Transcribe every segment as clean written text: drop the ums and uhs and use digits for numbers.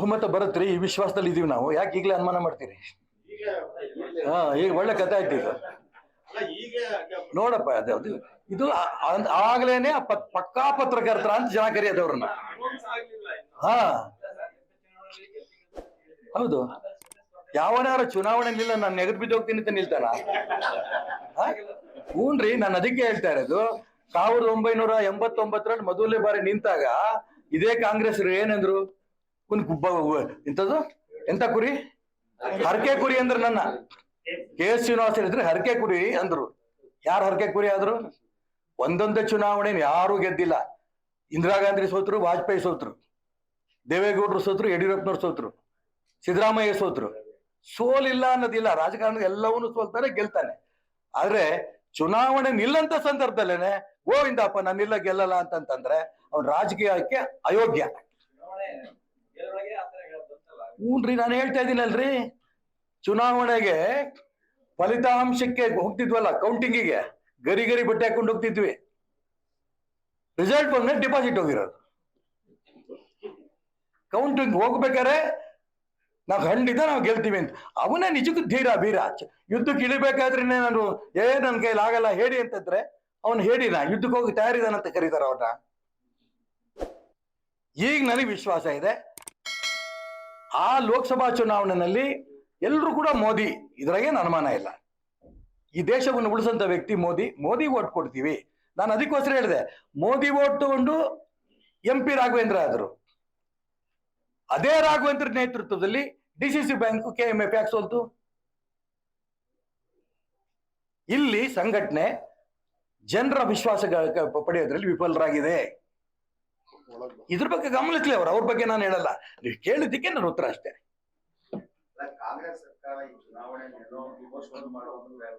ಬಹುಮತ ಬರುತ್ತ್ರಿ ಈ ವಿಶ್ವಾಸದಲ್ಲಿ ಇದೀವಿ ನಾವು. ಯಾಕೆ ಈಗಲೇ ಅನುಮಾನ ಮಾಡ್ತೀರಿ? ಈಗ ಒಳ್ಳೆ ಕಥೆ ಆಯ್ತು ಇದು. ನೋಡಪ್ಪ ಅದು ಇದು ಆಗ್ಲೇನೆ ಪಕ್ಕಾ ಪತ್ರಕರ್ತರ ಅಂತ ಜನ ಕರೆಯೋದವ್ರನ್ನ. ಹಾ ಹೌದು, ಯಾವನಾರ ಚುನಾವಣೆ ನಿಲ್ಲ ನಾನು ನೆಗದ್ ಬಿದ್ದು ಹೋಗ್ತೀನಿ ಅಂತ ನಿಲ್ತಾನ? ಹೂನ್ರಿ, ನಾನು ಅದಕ್ಕೆ ಹೇಳ್ತಾ ಇರೋದು. 1989ರಲ್ಲಿ ಮೊದಲನೇ ಬಾರಿ ನಿಂತಾಗ ಇದೇ ಕಾಂಗ್ರೆಸ್ ಏನಂದ್ರು? ಇಂಥದ್ದು ಎಂತ ಕುರಿ, ಹರಕೆ ಕುರಿ ಅಂದ್ರ ನನ್ನ KS ಶ್ರೀನಿವಾಸ ಹೇಳಿದ್ರೆ ಹರಕೆ ಕುರಿ ಅಂದ್ರು. ಯಾರು ಹರಕೆ ಕುರಿ ಆದ್ರು? ಒಂದೊಂದೇ ಚುನಾವಣೆ ಯಾರು ಗೆದ್ದಿಲ್ಲ. ಇಂದಿರಾ ಗಾಂಧಿ ಸೋತ್ರು, ವಾಜಪೇಯಿ ಸೋತ್ರು, ದೇವೇಗೌಡರು ಸೋತ್ರು, ಯಡಿಯೂರಪ್ಪನವ್ರು ಸೋತ್ರು, ಸಿದ್ದರಾಮಯ್ಯ ಸೋತ್ರು. ಸೋಲಿಲ್ಲ ಅನ್ನೋದಿಲ್ಲ, ರಾಜಕಾರಣದ ಎಲ್ಲವನ್ನೂ ಸೋಲ್ತಾನೆ, ಗೆಲ್ತಾನೆ. ಆದ್ರೆ ಚುನಾವಣೆ ನಿಲ್ಲಂತ ಸಂದರ್ಭದಲ್ಲೇನೆ ಗೋವಿಂದಪ್ಪ ನಾನಿಲ್ಲ ಗೆಲ್ಲಲ್ಲ ಅಂತಂದ್ರೆ ಅವ್ನ ರಾಜಕೀಯಕ್ಕೆ ಅಯೋಗ್ಯ. ಹೂನ್ರಿ, ನಾನು ಹೇಳ್ತಾ ಇದ್ದೀನಲ್ರಿ, ಚುನಾವಣೆಗೆ ಫಲಿತಾಂಶಕ್ಕೆ ಹೋಗ್ತಿದ್ವಲ್ಲ, ಕೌಂಟಿಂಗಿಗೆ ಗರಿ ಗರಿ ಬಟ್ಟೆ ಹಾಕೊಂಡು ಹೋಗ್ತಿದ್ವಿ. ರಿಸಲ್ಟ್ ಬಂದ್ಮೇಲೆ ಡಿಪಾಸಿಟ್ ಹೋಗಿರೋದು. ಕೌಂಟಿಂಗ್ ಹೋಗ್ಬೇಕಾರೆ ನಾವು ಖಂಡಿತ ನಾವು ಗೆಲ್ತೀವಿ ಅಂತ. ಅವನೇ ನಿಜಕ್ಕೂ ಧೀರ ಬೀರ. ಯುದ್ಧಕ್ಕೆ ಇಳಿಬೇಕಾದ್ರೆ ನಾನು ನನ್ನ ಕೈಲಿ ಆಗಲ್ಲ ಹೇಳಿ ಅಂತಂದ್ರೆ ಅವನು ಹೇಳಿನ ಯುದ್ಧಕ್ಕೆ ಹೋಗಿ ತಯಾರಿದಾನಂತ ಕರೀತಾರ ಅವನ. ಈಗ ನನಗೆ ವಿಶ್ವಾಸ ಇದೆ, ಆ ಲೋಕಸಭಾ ಚುನಾವಣೆಯಲ್ಲಿ ಎಲ್ಲರೂ ಕೂಡ ಮೋದಿ, ಇದ್ರಾಗೇನು ಅನುಮಾನ ಇಲ್ಲ. ಈ ದೇಶವನ್ನು ಉಳಿಸಂತ ವ್ಯಕ್ತಿ ಮೋದಿ. ಮೋದಿ ಓಟ್ ಕೊಡ್ತೀವಿ. ನಾನು ಅದಕ್ಕೋಸ್ಕರ ಹೇಳಿದೆ, ಮೋದಿ ಓಟ್ ತಗೊಂಡು MP ರಾಘವೇಂದ್ರ ಆದ್ರು. ಅದೇ ರಾಘವೇಂದ್ರ ನೇತೃತ್ವದಲ್ಲಿ DCC ಬ್ಯಾಂಕ್ KMF ಯಾಕೆ ಸೋಲ್ತು? ಇಲ್ಲಿ ಸಂಘಟನೆ ಜನರ ವಿಶ್ವಾಸ ಪಡೆಯೋದ್ರಲ್ಲಿ ವಿಫಲರಾಗಿದೆ. ಇದ್ರ ಬಗ್ಗೆ ಗಮನಿಸ್ಲಿ ಅವ್ರ ಬಗ್ಗೆ ನಾನು ಹೇಳಲ್ಲ, ನೀವು ಕೇಳಿದ್ದಕ್ಕೆ ನಾನು ಉತ್ತರ ಅಷ್ಟೇ.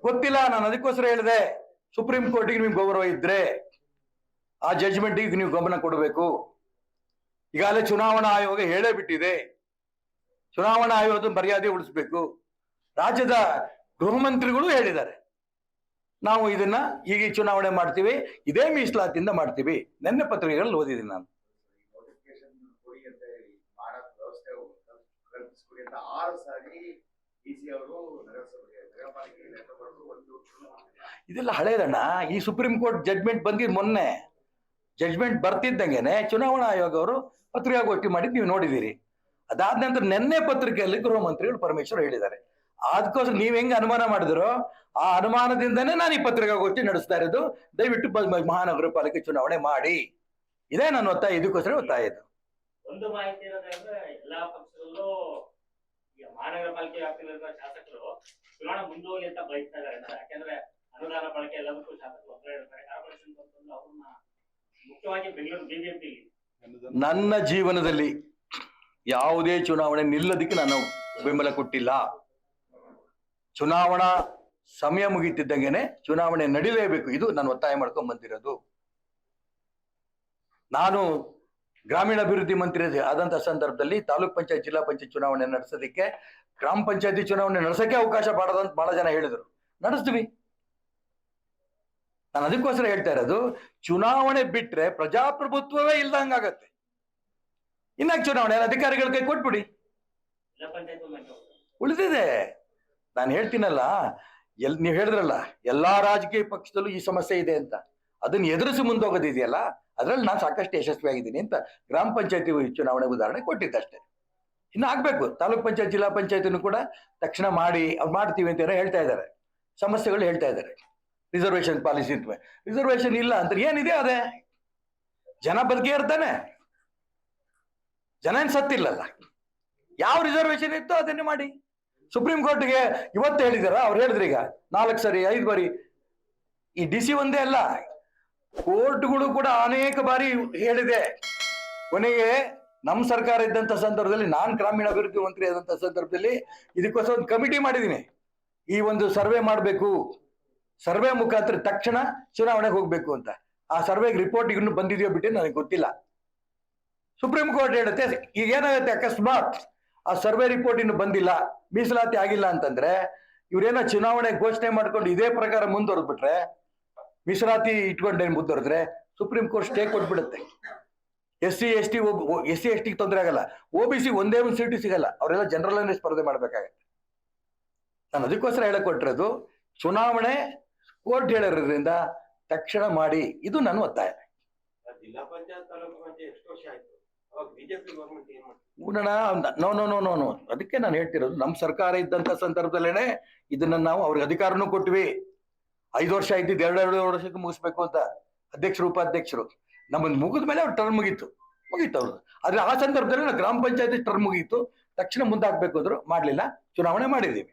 ಗೊತ್ತಿಲ್ಲ, ನಾನು ಅದಕ್ಕೋಸ್ಕರ ಹೇಳಿದೆ, ಸುಪ್ರೀಂ ಕೋರ್ಟಿಗೆ ನಿಮ್ಗೆ ಗೌರವ ಇದ್ರೆ ಆ ಜಡ್ಜ್ಮೆಂಟಿಗೆ ನೀವು ಗಮನ ಕೊಡಬೇಕು. ಈಗಾಗಲೇ ಚುನಾವಣಾ ಆಯೋಗ ಹೇಳೇ ಬಿಟ್ಟಿದೆ, ಚುನಾವಣಾ ಆಯೋಗದ ಮರ್ಯಾದೆ ಉಳಿಸ್ಬೇಕು. ರಾಜ್ಯದ ಗೃಹ ಮಂತ್ರಿಗಳು ಹೇಳಿದ್ದಾರೆ, ನಾವು ಇದನ್ನ ಈಗ ಚುನಾವಣೆ ಮಾಡ್ತೀವಿ, ಇದೇ ಮೀಸಲಾತಿಯಿಂದ ಮಾಡ್ತೀವಿ. ನೆನ್ನೆ ಪತ್ರಿಕೆಗಳಲ್ಲಿ ಓದಿದ್ದೀನಿ ನಾನು. ಇದೆಲ್ಲ ಹಳೇದಣ್ಣ. ಈ ಸುಪ್ರೀಂ ಕೋರ್ಟ್ ಜಡ್ಜ್ಮೆಂಟ್ ಬಂದಿದ್ ಮೊನ್ನೆ. ಜಡ್ಜ್ಮೆಂಟ್ ಬರ್ತಿದ್ದಂಗೆನೆ ಚುನಾವಣಾ ಆಯೋಗ ಅವರು ಪತ್ರಿಕಾಗೋಷ್ಠಿ ಮಾಡಿದ್ ನೀವು ನೋಡಿದಿರಿ. ಅದಾದ ನಂತರ ನೆನ್ನೆ ಪತ್ರಿಕೆಯಲ್ಲಿ ಗೃಹ ಮಂತ್ರಿಗಳು ಪರಮೇಶ್ವರ್ ಹೇಳಿದ್ದಾರೆ. ಅದಕ್ಕೋಸ್ಕರ ನೀವ್ ಹೆಂಗ್ ಅನುಮಾನ ಮಾಡಿದ್ರು, ಆ ಅನುಮಾನದಿಂದನೇ ನಾನು ಈ ಪತ್ರಿಕಾಗೋಷ್ಠಿ ನಡೆಸ್ತಾ ಇರೋದು. ದಯವಿಟ್ಟು ಮಹಾನಗರ ಪಾಲಿಕೆ ಚುನಾವಣೆ ಮಾಡಿ, ಇದೇ ನನ್ನ ಒತ್ತಾಯ. ಇದಕ್ಕೋಸ್ಕರ ಒತ್ತಾಯ ಇದು. ಒಂದು ಮಾಹಿತಿ ಇರೋದಂದ್ರೆ ಎಲ್ಲಾ ಪಕ್ಷದಲ್ಲೂ ಮಹಾನಗರ ಪಾಲಿಕೆ ವ್ಯಾಪ್ತಿಯಲ್ಲಿರುವ ಶಾಸಕರು ಚುನಾವಣೆ ಮುಂದೋಗಿ ಅಂತ ಬಯಸ್ತಾ ಇದ್ದಾರೆ. ಯಾಕಂದ್ರೆ ಅನುದಾನ ಬಳಕೆ ಎಲ್ಲದಕ್ಕೂ ಶಾಸಕರು ಒಬ್ಬರೇ ಇರ್ತಾರೆ. ಕಾರ್ಪೊರೇಷನ್ ಬಂದು ಅವ್ರನ್ನ ಮುಖ್ಯವಾಗಿ ಬೆಂಗಳೂರು BJP ನನ್ನ ಜೀವನದಲ್ಲಿ ಯಾವುದೇ ಚುನಾವಣೆ ನಿಲ್ಲೋದಕ್ಕೆ ನಾನು ಬೆಂಬಲ ಕೊಟ್ಟಿಲ್ಲ. ಚುನಾವಣಾ ಸಮಯ ಮುಗಿತಿದ್ದಂಗೆನೆ ಚುನಾವಣೆ ನಡೀಲೇಬೇಕು, ಇದು ನಾನು ಒತ್ತಾಯ ಮಾಡ್ಕೊಂಡ್ ಬಂದಿರೋದು. ನಾನು ಗ್ರಾಮೀಣಾಭಿವೃದ್ಧಿ ಮಂತ್ರಿ ಆದಂತ ಸಂದರ್ಭದಲ್ಲಿ ತಾಲೂಕ್ ಪಂಚಾಯತ್, ಜಿಲ್ಲಾ ಪಂಚಾಯತ್ ಚುನಾವಣೆ ನಡೆಸೋದಕ್ಕೆ, ಗ್ರಾಮ ಪಂಚಾಯತಿ ಚುನಾವಣೆ ನಡೆಸೋಕೆ ಅವಕಾಶ ಮಾಡದಂತ ಬಹಳ ಜನ ಹೇಳಿದ್ರು. ನಡೆಸ್ತೀವಿ. ನಾನು ಅದಕ್ಕೋಸ್ಕರ ಹೇಳ್ತಾ ಇರೋದು, ಚುನಾವಣೆ ಬಿಟ್ರೆ ಪ್ರಜಾಪ್ರಭುತ್ವವೇ ಇಲ್ದಂಗಾಗತ್ತೆ. ಇನ್ನಾಗ ಚುನಾವಣೆ ಅಧಿಕಾರಿಗಳ ಕೈ ಕೊಟ್ಬಿಡಿ, ಉಳಿದಿದೆ. ನಾನು ಹೇಳ್ತೀನಲ್ಲ, ನೀವು ಹೇಳಿದ್ರಲ್ಲ ಎಲ್ಲಾ ರಾಜಕೀಯ ಪಕ್ಷದಲ್ಲೂ ಈ ಸಮಸ್ಯೆ ಇದೆ ಅಂತ, ಅದನ್ನ ಎದುರಿಸಿ ಮುಂದೋಗೋದಿದೆಯಲ್ಲ, ಅದ್ರಲ್ಲಿ ನಾನು ಸಾಕಷ್ಟು ಯಶಸ್ವಿಯಾಗಿದ್ದೀನಿ ಅಂತ ಗ್ರಾಮ ಪಂಚಾಯತಿ ಚುನಾವಣೆ ಉದಾಹರಣೆ ಕೊಟ್ಟಿದ್ದಷ್ಟೇ. ಇನ್ನು ಆಗ್ಬೇಕು. ತಾಲೂಕ್ ಪಂಚಾಯತ್, ಜಿಲ್ಲಾ ಪಂಚಾಯತಿನೂ ಕೂಡ ತಕ್ಷಣ ಮಾಡಿ ಮಾಡ್ತೀವಿ ಅಂತ ಹೇಳ್ತಾ ಇದ್ದಾರೆ. ಸಮಸ್ಯೆಗಳು ಹೇಳ್ತಾ ಇದ್ದಾರೆ. ರಿಸರ್ವೇಶನ್ ಪಾಲಿಸಿ ಅಂತ, ರಿಸರ್ವೇಶನ್ ಇಲ್ಲ ಅಂತ ಏನಿದೆ ಅದೇ. ಜನ ಬದುಕೇ ಇರ್ತಾನೆ, ಜನ ಏನ್ ಸತ್ತಿಲ್ಲಲ್ಲ. ಯಾವ ರಿಸರ್ವೇಶನ್ ಇತ್ತು ಅದನ್ನೇ ಮಾಡಿ. ಸುಪ್ರೀಂ ಕೋರ್ಟ್ಗೆ ಇವತ್ತು ಹೇಳಿದಾರ, ಅವ್ರು ಹೇಳಿದ್ರು ಈಗ 4 ಸರಿ 5 ಬಾರಿ. ಈ DC ಒಂದೇ ಅಲ್ಲ, ಕೋರ್ಟ್ಗಳು ಕೂಡ ಅನೇಕ ಬಾರಿ ಹೇಳಿದೆ. ಕೊನೆಗೆ ನಮ್ಮ ಸರ್ಕಾರ ಇದ್ದಂತ ಸಂದರ್ಭದಲ್ಲಿ, ನಾನು ಗ್ರಾಮೀಣಾಭಿವೃದ್ಧಿ ಮಂತ್ರಿ ಆದಂತ ಸಂದರ್ಭದಲ್ಲಿ ಇದಕ್ಕೋಸ್ಕರ ಒಂದು ಕಮಿಟಿ ಮಾಡಿದ್ದೀನಿ. ಈ ಒಂದು ಸರ್ವೆ ಮಾಡಬೇಕು, ಸರ್ವೆ ಮುಖಾಂತರ ತಕ್ಷಣ ಚುನಾವಣೆಗೆ ಹೋಗ್ಬೇಕು ಅಂತ. ಆ ಸರ್ವೆಗೆ ರಿಪೋರ್ಟ್ ಇನ್ನೂ ಬಂದಿದೆಯೋ ಬಿಟ್ಟು ನನಗೆ ಗೊತ್ತಿಲ್ಲ. ಸುಪ್ರೀಂ ಕೋರ್ಟ್ ಹೇಳುತ್ತೆ, ಈಗ ಏನಾಗುತ್ತೆ, ಅಕಸ್ಮಾತ್ ಆ ಸರ್ವೆ ರಿಪೋರ್ಟ್ ಇನ್ನು ಬಂದಿಲ್ಲ, ಮೀಸಲಾತಿ ಆಗಿಲ್ಲ ಅಂತಂದ್ರೆ, ಇವ್ರೇನೋ ಚುನಾವಣೆ ಘೋಷಣೆ ಮಾಡ್ಕೊಂಡು ಇದೇ ಪ್ರಕಾರ ಮುಂದುವರೆದ್ಬಿಟ್ರೆ, ಮೀಸಲಾತಿ ಇಟ್ಕೊಂಡೇನು ಮುಂದುವರೆದ್ರೆ ಸುಪ್ರೀಂ ಕೋರ್ಟ್ ಸ್ಟೇ ಕೊಟ್ಬಿಡುತ್ತೆ. SC ST ತೊಂದರೆ ಆಗಲ್ಲ. OBC ಒಂದೇ ಒಂದು ಸೀಟು ಸಿಗಲ್ಲ, ಅವರೆಲ್ಲ ಜನರಲ್ ಅನ್ನೇ ಸ್ಪರ್ಧೆ ಮಾಡ್ಬೇಕಾಗತ್ತೆ. ನಾನು ಅದಕ್ಕೋಸ್ಕರ ಹೇಳಕ್ ಕೊಟ್ಟಿರೋದು, ಚುನಾವಣೆ ಕೋರ್ಟ್ ಹೇಳಿರೋದ್ರಿಂದ ತಕ್ಷಣ ಮಾಡಿ, ಇದು ನನ್ನ ಒತ್ತಾಯ. ಜಿಲ್ಲಾ ಪಂಚಾಯತ್ ತಾಲೂಕು ಪಂಚಾಯತ್ ಎಷ್ಟು ವರ್ಷ ಆಯ್ತು, ಅವಾಗ ಬಿಜೆಪಿ ಗೌರ್ಮೆಂಟ್ ಏನ್ ಮಾಡ್ತಾರೆ? ನೋ, ಅದಕ್ಕೆ ನಾನು ಹೇಳ್ತಿರೋದು, ನಮ್ಮ ಸರ್ಕಾರ ಇದ್ದಂತ ಸಂದರ್ಭದಲ್ಲೇನೆ ಇದನ್ನ ನಾವು ಅವ್ರಿಗೆ ಅಧಿಕಾರನೂ ಕೊಟ್ವಿ. 5 ವರ್ಷ ಇದ್ದಿದ್ದು 2 ವರ್ಷಕ್ಕೆ ಮುಗಿಸ್ಬೇಕು ಅಂತ ಅಧ್ಯಕ್ಷರು ಉಪಾಧ್ಯಕ್ಷರು ನಮ್ಮನ್ನು ಮುಗಿದ ಮೇಲೆ ಅವ್ರ ಟರ್ಮ್ ಮುಗೀತು ಅವ್ರು. ಆದ್ರೆ ಆ ಸಂದರ್ಭದಲ್ಲಿ ಗ್ರಾಮ ಪಂಚಾಯತಿ ಟರ್ಮ್ ಮುಗೀತು, ತಕ್ಷಣ ಮುಂದಾಕ್ಬೇಕು ಅಂದ್ರು, ಮಾಡ್ಲಿಲ್ಲ, ಚುನಾವಣೆ ಮಾಡಿದ್ದೀವಿ.